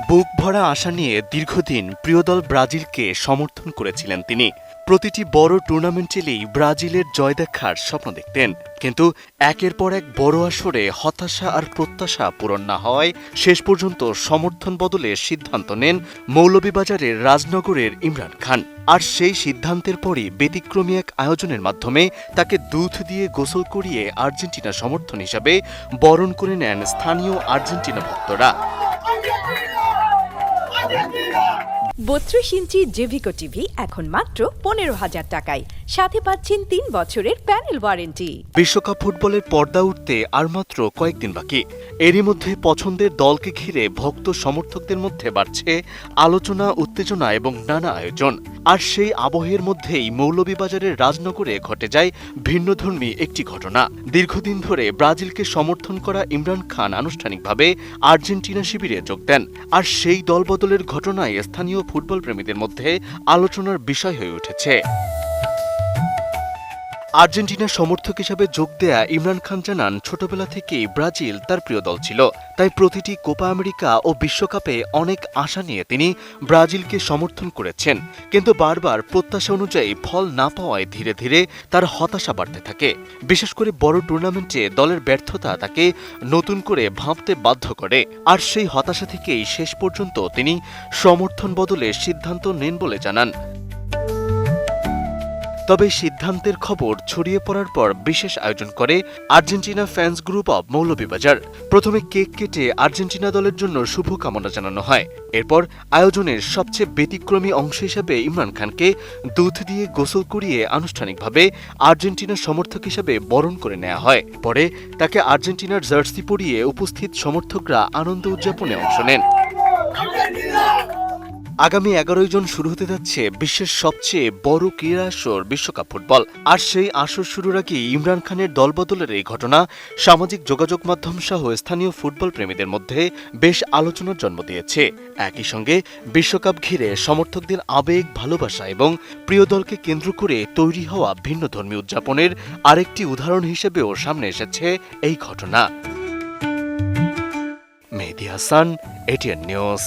বুক ভরা আশা নিয়ে দীর্ঘদিন প্রিয় দল ব্রাজিলকে সমর্থন করেছিলেন তিনি। প্রতিটি বড় টুর্নামেন্ট এলেই ব্রাজিলের জয় দেখার স্বপ্ন দেখতেন, কিন্তু একের পর এক বড় আসরে হতাশা আর প্রত্যাশা পূরণ না হওয়ায় শেষ পর্যন্ত সমর্থন বদলের সিদ্ধান্ত নেন মৌলভীবাজারের রাজনগরের ইমরান খান। আর সেই সিদ্ধান্তের পরই ব্যতিক্রমী এক আয়োজনের মাধ্যমে তাকে দুধ দিয়ে গোসল করিয়ে আর্জেন্টিনা সমর্থন হিসাবে বরণ করে নেন স্থানীয় আর্জেন্টিনা ভক্তরা। 32 ইঞ্চি জেভিকো টিভি এখন মাত্র 15,000 টাকায়, সাথে পাচ্ছেন 3 বছরের প্যানেল ওয়ারেন্টি। বিশ্বকাপ ফুটবলের পর্দা উঠতে আর মাত্র কয়েকদিন বাকি। এরই মধ্যে পছন্দের দলকে ঘিরে ভক্ত সমর্থকদের মধ্যে বাড়ছে আলোচনা, উত্তেজনা এবং নানা আয়োজন। আর সেই আবহের মধ্যেই মৌলভীবাজারের রাজনগরে ঘটে যায় ভিন্নধর্মী একটি ঘটনা। দীর্ঘদিন ধরে ব্রাজিলকে সমর্থন করা ইমরান খান আনুষ্ঠানিকভাবে আর্জেন্টিনা শিবিরে যোগ দেন। আর সেই দলবদলের ঘটনায় স্থানীয় ফুটবল প্রেমীদের মধ্যে আলোচনার বিষয় হয়ে উঠেছে। আর্জেন্টিনা সমর্থক হিসাবে যোগ দেয়া ইমরান খান জানান, ছোটবেলা থেকেই ব্রাজিল তার প্রিয় দল ছিল, তাই প্রতিটি কোপা আমেরিকা ও বিশ্বকাপে অনেক আশা নিয়ে তিনি ব্রাজিলকে সমর্থন করেছেন। কিন্তু বারবার প্রত্যাশা অনুযায়ী ফল না পাওয়ায় ধীরে ধীরে তার হতাশা বাড়তে থাকে। বিশেষ করে বড় টুর্নামেন্টে দলের ব্যর্থতা তাকে নতুন করে ভাবতে বাধ্য করে। আর সেই হতাশা থেকেই শেষ পর্যন্ত তিনি সমর্থন বদলে সিদ্ধান্ত নেন বলে জানান। তবে সিদ্ধান্তের খবর ছড়িয়ে পড়ার পর বিশেষ আয়োজন করে Argentina fans group of Moulvibazar. প্রথমে কেক কেটে আর্জেন্টিনা দলের জন্য শুভকামনা জানানো হয়। এরপর আয়োজনের সবচেয়ে ব্যতিক্রমী অংশ হিসেবে ইমরান খানকে দুধ দিয়ে গোসল করিয়ে আনুষ্ঠানিকভাবে আর্জেন্টিনা সমর্থক হিসেবে বরণ করে নেওয়া হয়। পরে তাকে আর্জেন্টিনার জার্সি পরিয়ে উপস্থিত সমর্থকরা আনন্দ উদযাপনে অংশ নেন। আগামী 11 জন শুরু হতে যাচ্ছে বিশ্বের সবচেয়ে বড় ক্রীড়া আসর বিশ্বকাপ ফুটবল। আর সেই আসর শুরুর আগে ইমরান খানের দলবদলের এই ঘটনা সামাজিক যোগাযোগ মাধ্যম সহ স্থানীয় ফুটবল প্রেমীদের মধ্যে বেশ আলোচনার জন্ম দিয়েছে। একই সঙ্গে বিশ্বকাপ ঘিরে সমর্থকদের আবেগ, ভালোবাসা এবং প্রিয় দলকে কেন্দ্র করে তৈরি হওয়া ভিন্নধর্মী উদযাপনের আরেকটি উদাহরণ হিসেবেও সামনে এসেছে এই ঘটনা। মেহেদী হাসান, এটিএন নিউজ।